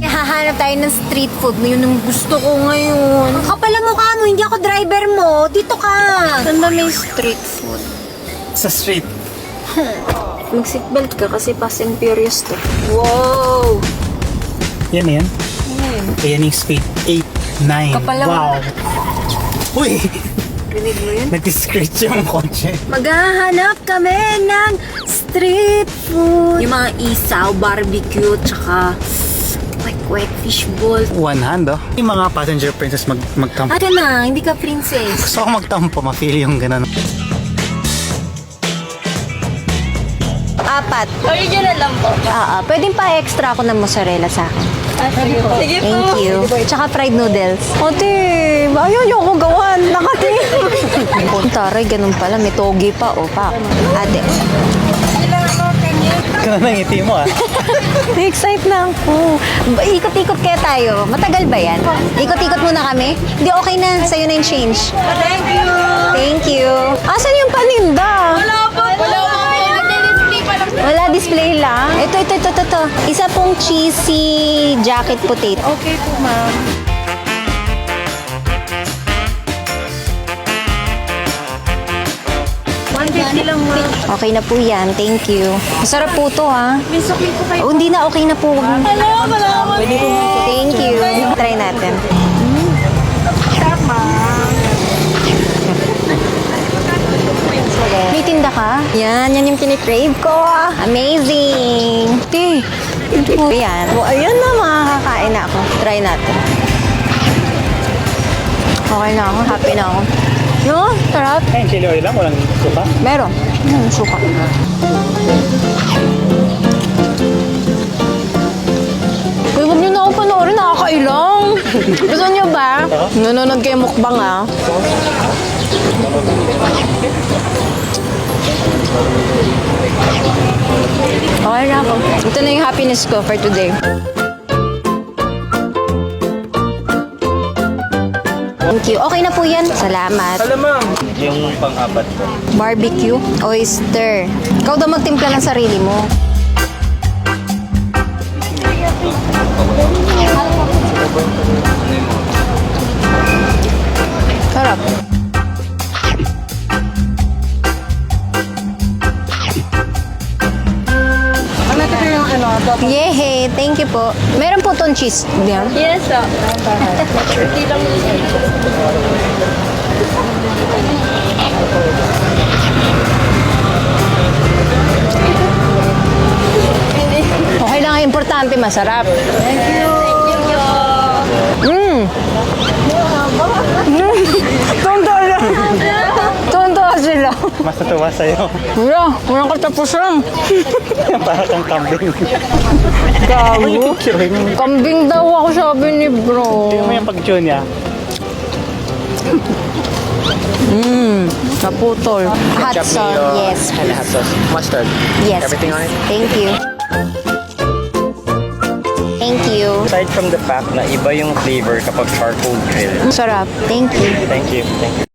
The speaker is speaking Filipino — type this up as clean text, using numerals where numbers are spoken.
Hahanap tayo ng street food. Yun ang gusto ko ngayon. Kapal ang mukha mo, hindi ako driver mo. Dito ka. Saan ba may street food? Sa street. Mag-seatbelt ka kasi Fast and Furious to. Wow! Yan na yan. Ayan yung speed. 8, 9. Kapal ang- Wow. Uy! Rinig mo yun? Nag-scratch yung kotse. Maghahanap kami ng street food. Yung mga isaw, barbecue, tsaka like fish ball. One hand, oh. Yung mga passenger princess magtampo. Ate na, hindi ka princess. Gusto ko magtampo, ma-feel yung ganun. 4. Original lang po. Pwedeng pa extra ako ng mozzarella sa akin. Sige po. Sige po. Thank you. Tsaka fried noodles. Ate, ayaw niyo ako gawan. Taray, ganun pala. May togi pa. O, pa. Ate. Ganun ang ngiti mo, ah. Na-excite na ako. Ikot-ikot kaya tayo. Matagal ba yan? Ikot-ikot muna kami? Hindi, okay na. Sa'yo na yung change. Thank you. Thank you. Asan yung paninda? Wala po. Wala po. Nag-display pa lang. Wala, display lang. Ito. Isa pong cheesy jacket potato. Okay po, ma'am. $150 lang, ma'am. Okay na po yan. Thank you. Masarap po to, ha? May sukli po kayo. Oh, hindi na. Okay na po. Hello. Pwede po. Thank you. Try natin. May tinda ka? Yan yung kinikrave ko. Amazing. Ito po yan. Oh, ayan na, makakakain na ako. Try natin. Okay na ako. Happy na ako. No? Sarap. Ayun, chili oil lang, walang suka. Meron. Suka. Uy, huwag niyo na ako panoorin. Nakakailang. Gusto niyo ba? Nanonood kayo mukbang, ah. Okay na ako. Ito na yung happiness ko for today. Thank you. Okay na po yan. Salamat. Ma'am. Yung pang-apat ko. Barbecue, oyster. Ikaw daw magtimpla ng sarili mo. Sarap. Yehe, thank you po. Meron po tong cheese. Yan. Yes, sir. Hindi lang. Okay lang, importante, masarap. Thank you. Tonto lang. Tonto sila. Mas natuwa sa'yo. Wala, walang katapusan. Para kang kambing. Gago. Picture mo. Kambing daw ako, sabi ni bro. Tingnan mo yung pag-tune niya. Naputol. Hot sauce, yes. And hot sauce. Mustard. Yes. Everything on it? Thank you. Thank you. Aside from the fact na iba yung flavor kapag charcoal grill. Sarap. Thank you. Thank you. Thank you.